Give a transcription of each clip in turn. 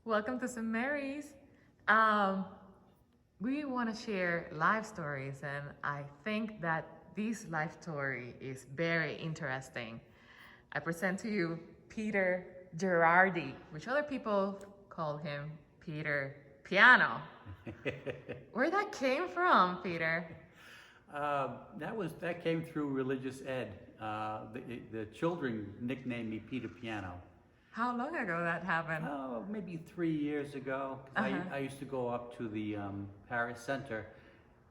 Welcome to St. Mary's. Um, we want to share life stories, and I think that this life story is very interesting. I present to you Peter Gerardi, which other people call him Peter Piano. Where that came from, Peter? That came through religious ed. The children nicknamed me Peter Piano. How long ago that happened? Oh, maybe 3 years ago. 'Cause I used to go up to the Paris Center,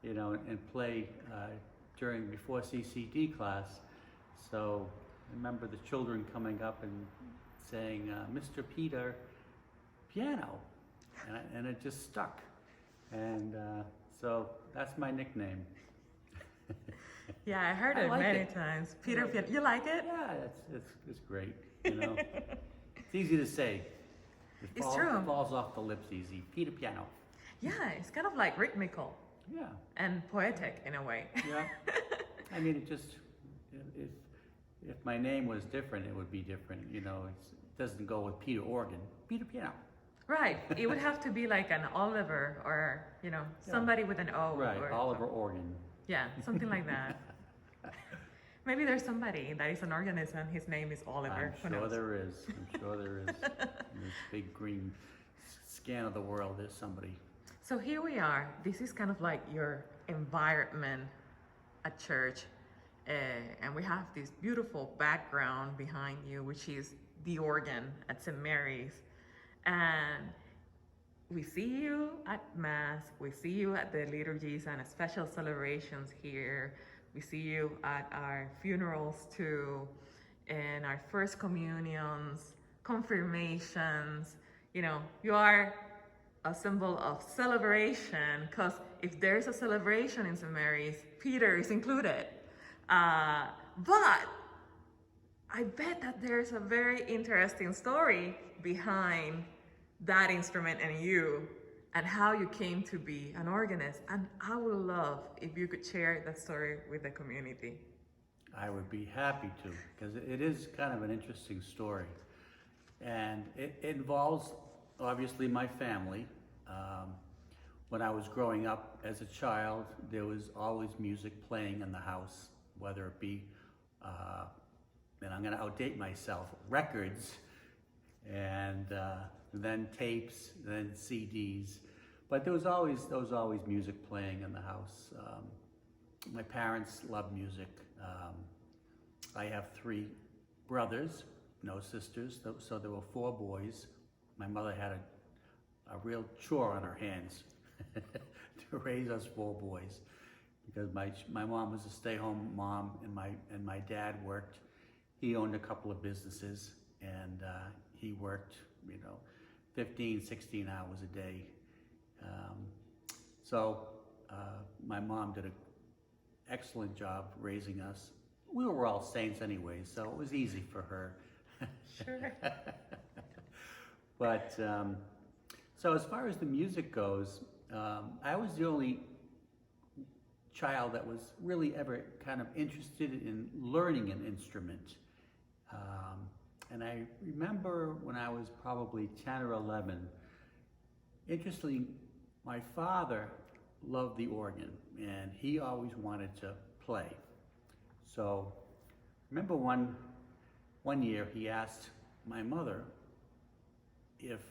and play before CCD class. So I remember the children coming up and saying, "Mr. Peter Piano," and it just stuck. And so that's my nickname. Yeah, I heard I it like many it. times. Peter Piano. You like it? Yeah, it's great. It's easy to say. It's true. It falls off the lips easy. Peter Piano. Yeah, it's kind of like rhythmical Yeah, and poetic in a way. yeah. I mean, if my name was different, it would be different. It doesn't go with Peter Organ. Peter Piano. Right. It would have to be like an Oliver or, somebody with an O. Right, Or Oliver Organ. Yeah, something like that. Maybe there's somebody that is an organist and his name is Oliver. I'm sure there is. I'm sure there is. In this big green scan of the world, there's somebody. So here we are. This is kind of like your environment at church. And we have this beautiful background behind you, which is the organ at St. Mary's. And we see you at Mass, we see you at the liturgies and special celebrations here. We see you at our funerals too, and our first communions, confirmations. You are a symbol of celebration, because if there's a celebration in St. Mary's, Peter is included. But I bet that there's a very interesting story behind that instrument and you, and how you came to be an organist. And I would love if you could share that story with the community. I would be happy to, because it is kind of an interesting story. And it involves, obviously, my family. When I was growing up as a child, there was always music playing in the house, whether it be, and I'm going to outdate myself, records, and then tapes, then CDs. But there was always music playing in the house. My parents loved music. I have 3 brothers, no sisters, so there were 4 boys. My mother had a real chore on her hands to raise us 4 boys, because my mom was a stay-home mom, and my dad worked. He owned a couple of businesses, and he worked, 15, 16 hours a day. So my mom did an excellent job raising us. We were all saints anyway, so it was easy for her. Sure. But so as far as the music goes, I was the only child that was really ever kind of interested in learning an instrument. And I remember when I was probably 10 or 11, interestingly, my father loved the organ, and he always wanted to play. So remember one year he asked my mother if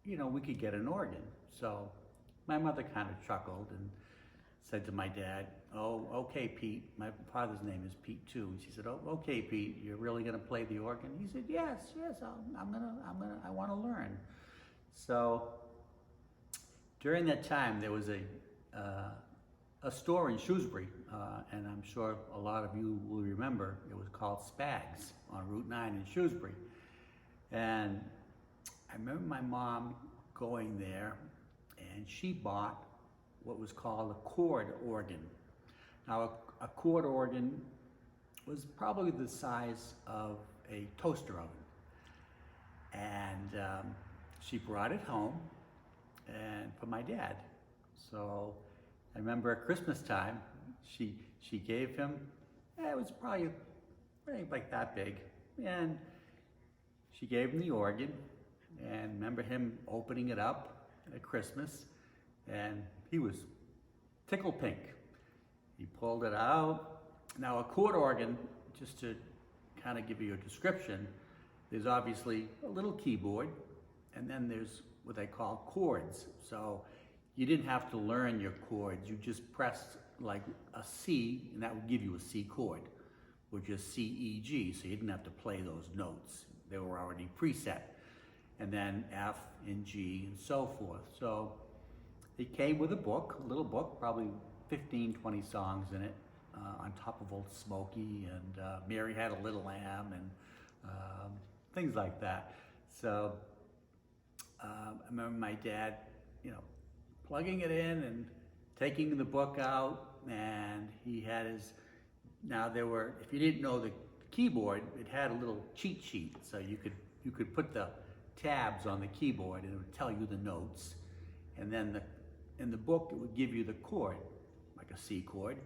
we could get an organ. So my mother kind of chuckled and said to my dad, "Oh, okay, Pete." My father's name is Pete too. And she said, "Oh, okay, Pete, you're really gonna play the organ?" He said, "Yes, I want to learn." So during that time, there was a store in Shrewsbury, and I'm sure a lot of you will remember. It was called Spags on Route 9 in Shrewsbury, and I remember my mom going there, and she bought what was called a chord organ. Now, a chord organ was probably the size of a toaster oven. And she brought it home and for my dad. So I remember at Christmas time, she gave him, it was probably like that big, and she gave him the organ, And remember him opening it up at Christmas, and he was tickle pink. He pulled it out. Now a chord organ, just to kind of give you a description, there's obviously a little keyboard, and then there's what they call chords. So you didn't have to learn your chords. You just pressed like a C, and that would give you a C chord, or just C, E, G. So you didn't have to play those notes. They were already preset. And then F and G and so forth. So it came with a book, a little book, probably 15, 20 songs in it, on top of Old Smoky and Mary Had a Little Lamb and things like that. So I remember my dad, plugging it in and taking the book out, and he had his, now there were, if you didn't know the keyboard, it had a little cheat sheet, so you could put the tabs on the keyboard and it would tell you the notes, and then in the book it would give you the chord, like a C chord,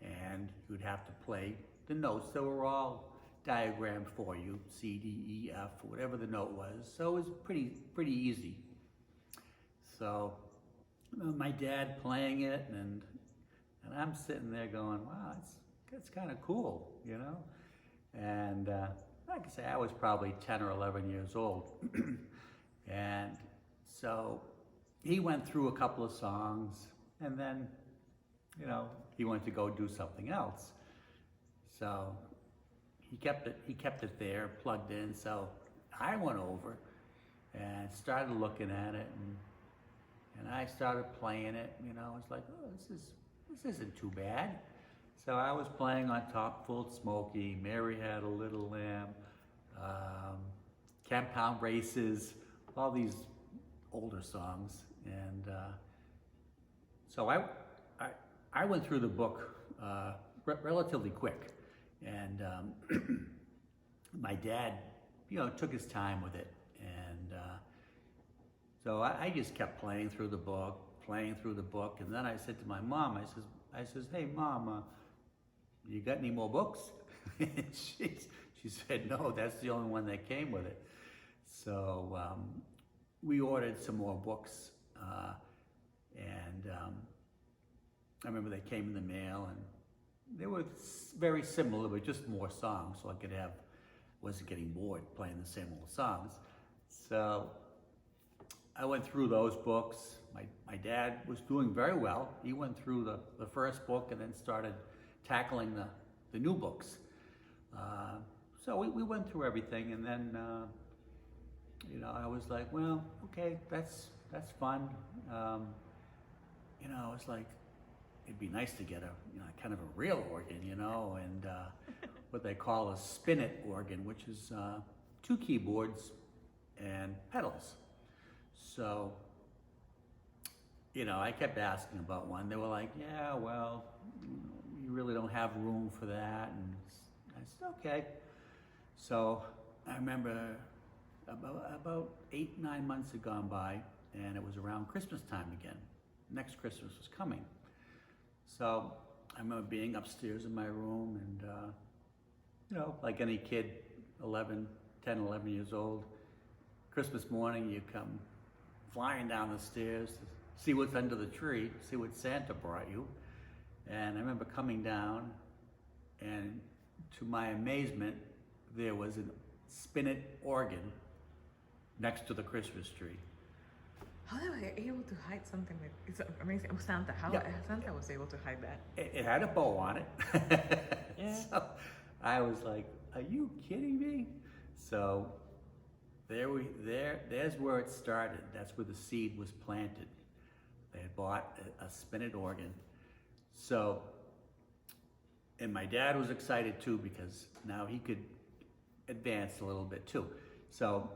and you would have to play the notes that were all diagrammed for you, C, D, E, F, whatever the note was. So it was pretty easy. So my dad playing it, and I'm sitting there going, wow, that's kind of cool, And like I say, I was probably 10 or 11 years old. And so he went through a couple of songs, and then, he wanted to go do something else. So he kept it there, plugged in. So I went over and started looking at it, and I started playing it. I was like, oh, this isn't too bad. So I was playing on top, Full Smoky, Mary Had a Little Lamb, Pound Races, all these older songs. And so I went through the book relatively quick. And my dad, took his time with it. And so I just kept playing through the book. And then I said to my mom, I says, hey, Mom, you got any more books? And she said, no, that's the only one that came with it. So we ordered some more books, and I remember they came in the mail, and they were very similar, but just more songs, so I wasn't getting bored playing the same old songs. So I went through those books. My dad was doing very well. He went through the first book and then started tackling the new books. So we went through everything, and then I was like, well, okay, that's fun. It's like, it'd be nice to get a kind of a real organ, and what they call a spinet organ, which is 2 keyboards and pedals. So I kept asking about one. They were like, yeah, well, you really don't have room for that. And I said, okay. So I remember about 8, 9 months had gone by, and it was around Christmas time again. Next Christmas was coming. So I remember being upstairs in my room, and like any kid, 10, 11 years old, Christmas morning, you come flying down the stairs to see what's under the tree, see what Santa brought you. And I remember coming down, and to my amazement, there was a spinet organ next to the Christmas tree. How they were able to hide something like, it's amazing. Santa, how Santa was able to hide that? It had a bow on it. Yeah. So I was like, are you kidding me? So there's where it started. That's where the seed was planted. They had bought a spinet organ. So, and my dad was excited too, because now he could advance a little bit too. So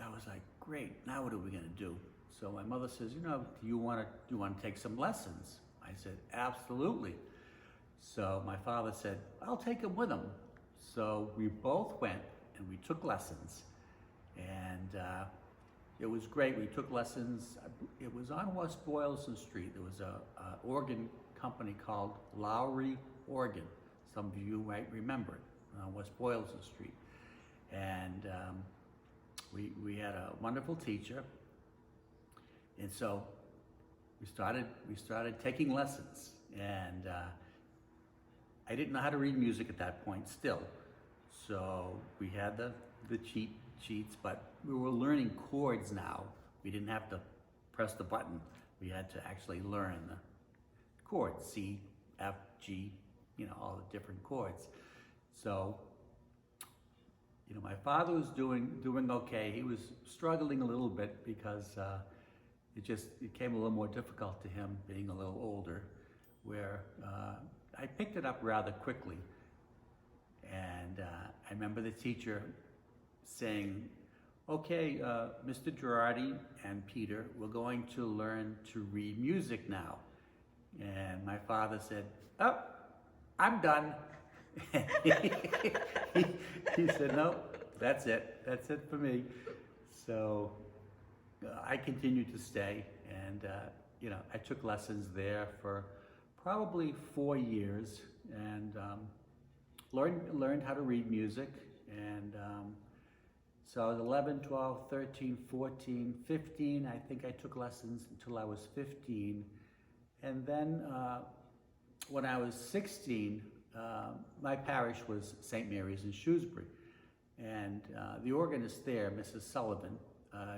I was like, great, now what are we gonna do? So my mother says, do you want to take some lessons? I said, absolutely. So my father said, I'll take him with him. So we both went and we took lessons, and it was great. We took lessons. It was on West Boylston Street. There was a organ company called Lowry Organ. Some of you might remember it, on West Boylston Street. And we had a wonderful teacher, and so we started taking lessons, and I didn't know how to read music at that point still, so we had the sheets, but we were learning chords now. We didn't have to press the button. We had to actually learn the chords, C, F, G, all the different chords. So, my father was doing okay. He was struggling a little bit because it became a little more difficult to him being a little older, where I picked it up rather quickly. And I remember the teacher saying, okay, Mr. Gerardi and Peter, we're going to learn to read music now. And my father said, oh, I'm done. he said, no, that's it for me. So I continued to stay, and I took lessons there for probably 4 years, and learned how to read music. And so I was 11, 12, 13, 14, 15. I think I took lessons until I was 15. And then when I was 16, my parish was St. Mary's in Shrewsbury. And the organist there, Mrs. Sullivan,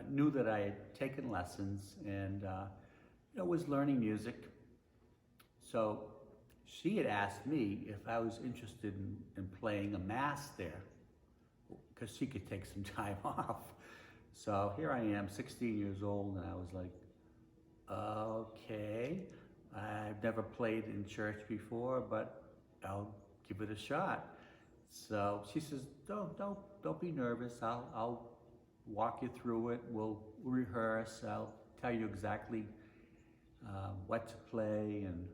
knew that I had taken lessons and was learning music. So she had asked me if I was interested in playing a mass there, because she could take some time off. So here I am, 16 years old, and I was like, okay, I've never played in church before, but I'll give it a shot. So she says, don't be nervous. I'll walk you through it. We'll rehearse. I'll tell you exactly what to play. And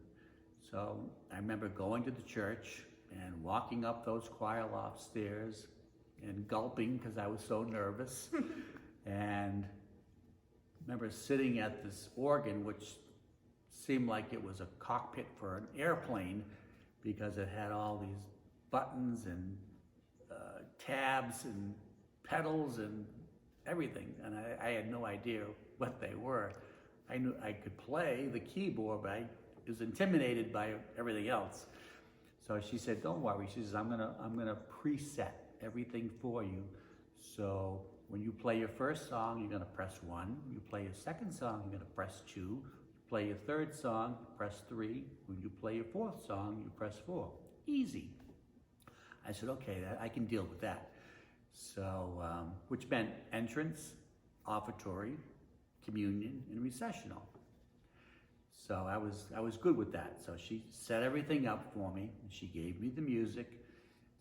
so I remember going to the church and walking up those choir loft stairs and gulping because I was so nervous. And I remember sitting at this organ, which seemed like it was a cockpit for an airplane, because it had all these buttons and tabs and pedals and everything. And I had no idea what they were. I knew I could play the keyboard, but I was intimidated by everything else. So she said, don't worry. She says, I'm gonna preset everything for you. So when you play your first song, you're gonna press 1. You play your second song, you're gonna press 2. You play your third song, press 3. When you play your fourth song, you press 4. Easy. I said, okay, I can deal with that. So, which meant entrance, offertory, communion, and recessional. So I was good with that. So she set everything up for me. She gave me the music.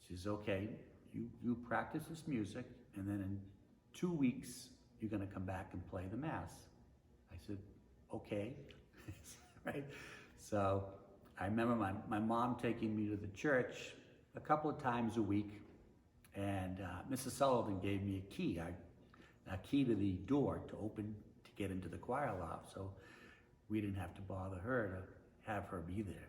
She says, okay, you practice this music, and then in 2 weeks, you're gonna come back and play the Mass. I said, okay, right? So I remember my mom taking me to the church a couple of times a week, and Mrs. Sullivan gave me a key to the door to open to get into the choir loft. So we didn't have to bother her to have her be there.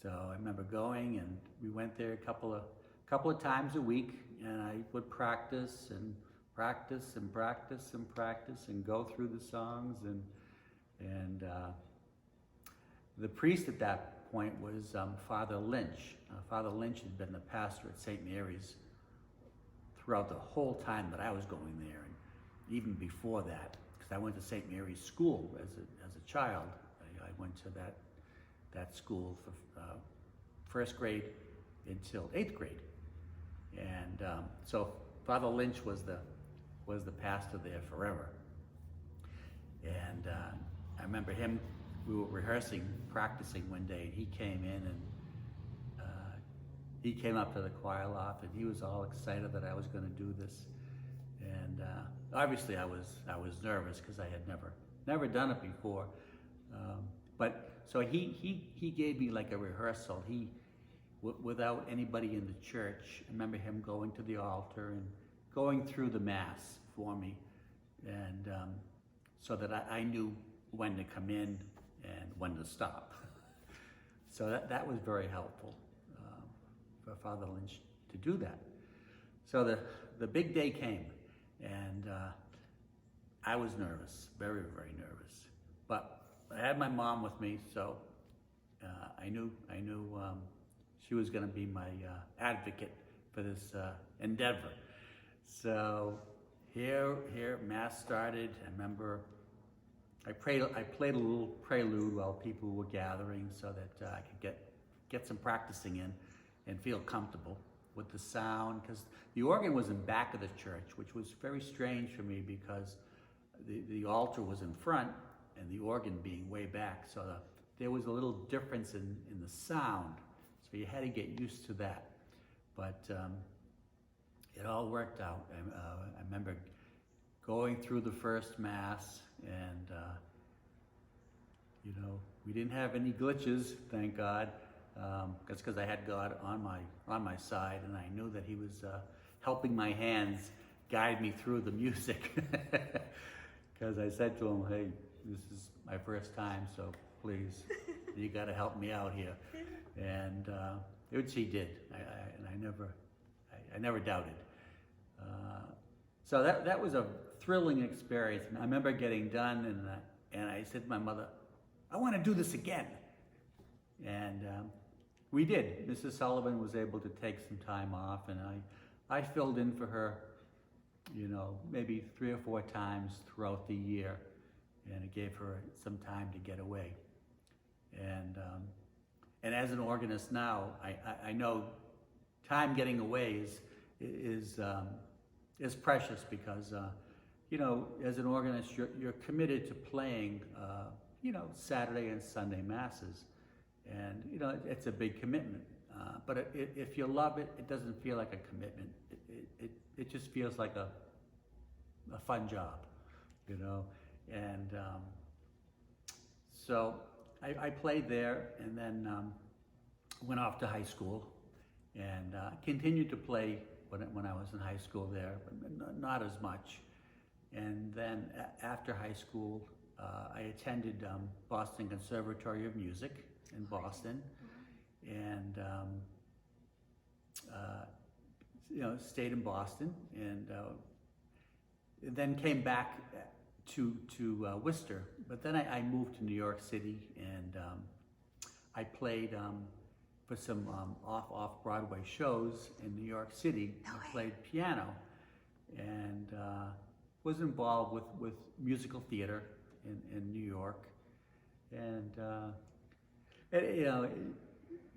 So I remember going, and we went there a couple of times a week, and I would practice and practice and practice and practice and go through the songs. And the priest at that point was Father Lynch. Father Lynch had been the pastor at St. Mary's throughout the whole time that I was going there, and even before that, because I went to St. Mary's school as a child. I went to that school for first grade until 8th grade, and so Father Lynch was the pastor there forever. And I remember him. We were rehearsing, practicing one day, and he came in, and he came up to the choir loft, and he was all excited that I was going to do this. And obviously, I was nervous because I had never done it before. But so he gave me like a rehearsal. Without anybody in the church, I remember him going to the altar and going through the Mass for me, and so that I knew when to come in and when to stop. So that was very helpful for Father Lynch to do that. So the big day came, And I was nervous, very, very nervous. But I had my mom with me, so I knew she was going to be my advocate for this endeavor. So here Mass started. I remember I played a little prelude while people were gathering, so that I could get some practicing in and feel comfortable with the sound, because the organ was in back of the church, which was very strange for me because the altar was in front and the organ being way back, so there was a little difference in the sound, so you had to get used to that. But it all worked out. I remember going through the first Mass, and we didn't have any glitches, thank God. That's because I had God on my side, and I knew that He was helping my hands guide me through the music. Because I said to Him, "Hey, this is my first time, so please, you got to help me out here." And which He did, and I never doubted. So that was a thrilling experience. And I remember getting done, and I said to my mother, "I want to do this again." And we did. Mrs. Sullivan was able to take some time off, and I filled in for her, maybe 3 or 4 times throughout the year, and it gave her some time to get away. And as an organist now, I know time getting away is precious, because as an organist, you're committed to playing Saturday and Sunday Masses. And it's a big commitment, but if you love it, it doesn't feel like a commitment. It just feels like a fun job, And so I played there, and then went off to high school, and continued to play when I was in high school there, but not as much. And then after high school, I attended Boston Conservatory of Music in Boston, and stayed in Boston, and then came back to Worcester. But then I moved to New York City, and I played for some off Broadway shows in New York City. I played piano, and was involved with musical theater in New York, and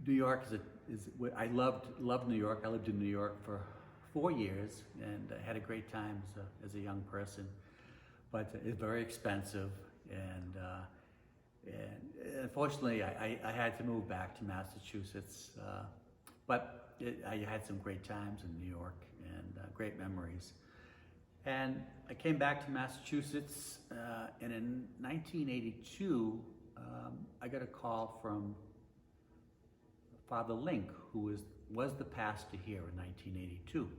New York is I loved New York. I lived in New York for 4 years, and I had a great time as a young person. But it's very expensive, and unfortunately, I had to move back to Massachusetts. But I had some great times in New York, and great memories. And I came back to Massachusetts, and in 1982, I got a call from Father Link, who was the pastor here in 1982.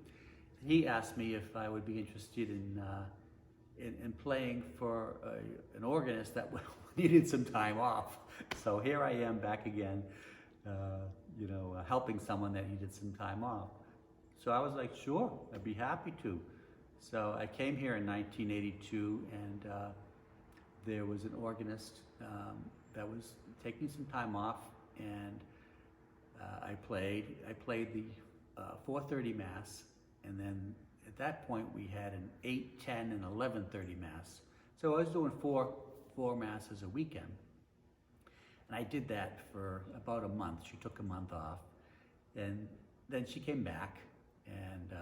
He asked me if I would be interested in playing for an organist that needed some time off. So here I am back again, helping someone that needed some time off. So I was like, sure, I'd be happy to. So I came here in 1982, and there was an organist that was taking some time off, and I played the 4:30 Mass, and then at that point we had an 8, 10, and 11:30 Mass. So I was doing four Masses a weekend, and I did that for about a month. She took a month off, and then she came back, and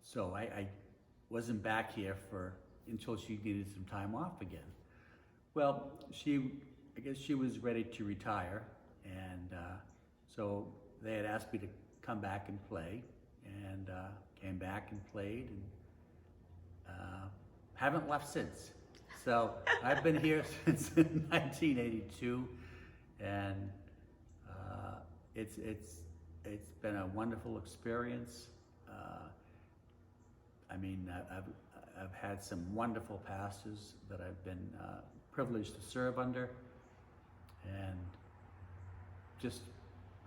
so I wasn't back here until she needed some time off again. Well, I guess she was ready to retire, and so they had asked me to come back and play, and came back and played, and haven't left since. So I've been here since 1982, and it's been a wonderful experience. I've had some wonderful pastors that I've been privileged to serve under, and just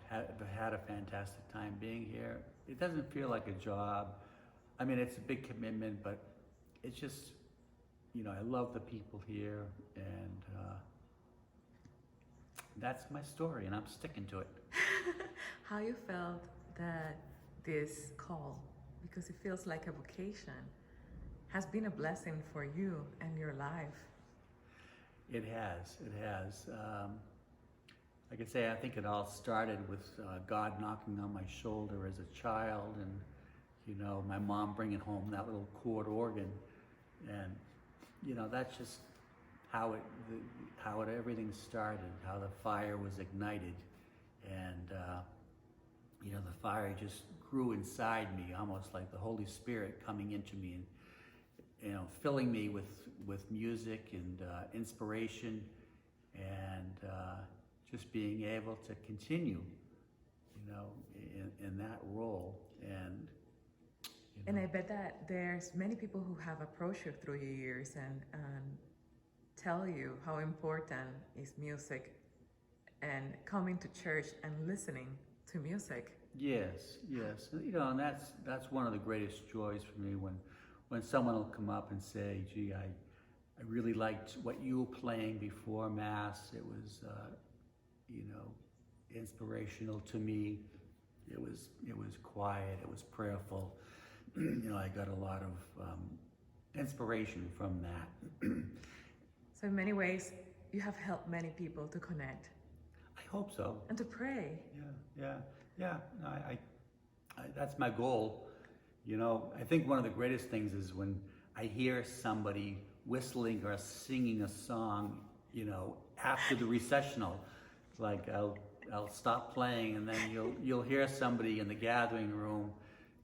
had a fantastic time being here. It doesn't feel like a job. I mean, it's a big commitment, but it's just, I love the people here, and that's my story, and I'm sticking to it. How you felt that this call, because it feels like a vocation, has been a blessing for you and your life? It has. Like I say, I think it all started with God knocking on my shoulder as a child, and my mom bringing home that little chord organ, and that's just how it everything started, how the fire was ignited, and the fire just grew inside me, almost like the Holy Spirit coming into me and filling me with music and inspiration, and just being able to continue, in that role. And I bet that there's many people who have approached you through your years and tell you how important is music and coming to church and listening to music. Yes, and that's one of the greatest joys for me when someone will come up and say, "Gee, I really liked what you were playing before Mass. It was, inspirational to me. It was quiet. It was prayerful. I got a lot of inspiration from that." So in many ways, you have helped many people to connect. I hope so. And to pray. Yeah. No, I that's my goal. I think one of the greatest things is when I hear somebody whistling or singing a song, after the recessional. Like I'll stop playing, and then you'll hear somebody in the gathering room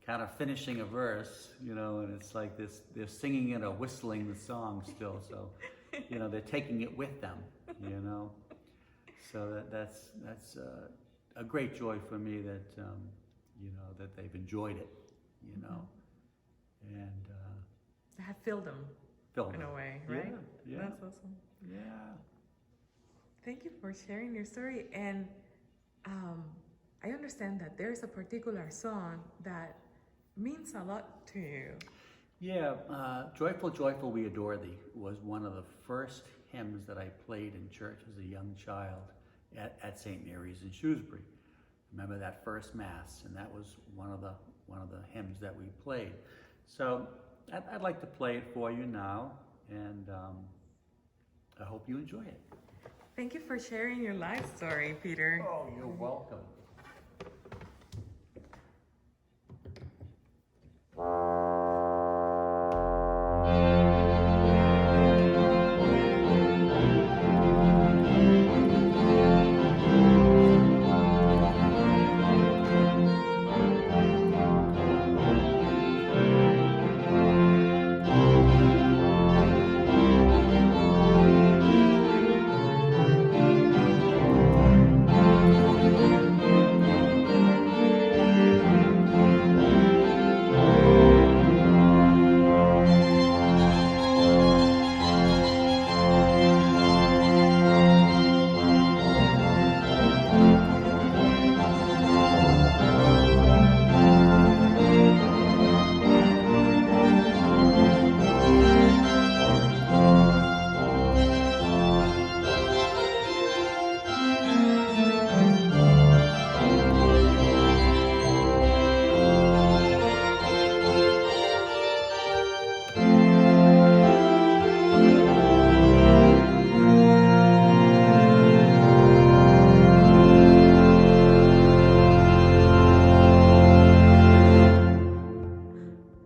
kind of finishing a verse, and it's like this, they're singing it or whistling the song still, so they're taking it with them, so that's a great joy for me that that they've enjoyed it, and I have filled them in a way, right? Yeah. That's awesome. Yeah. Thank you for sharing your story. And I understand that there's a particular song that means a lot to you. Yeah, Joyful, Joyful, We Adore Thee was one of the first hymns that I played in church as a young child at St. Mary's in Shrewsbury. Remember that first Mass, and that was one of the hymns that we played. So I'd like to play it for you now, and I hope you enjoy it. Thank you for sharing your life story, Peter. Oh, you're welcome.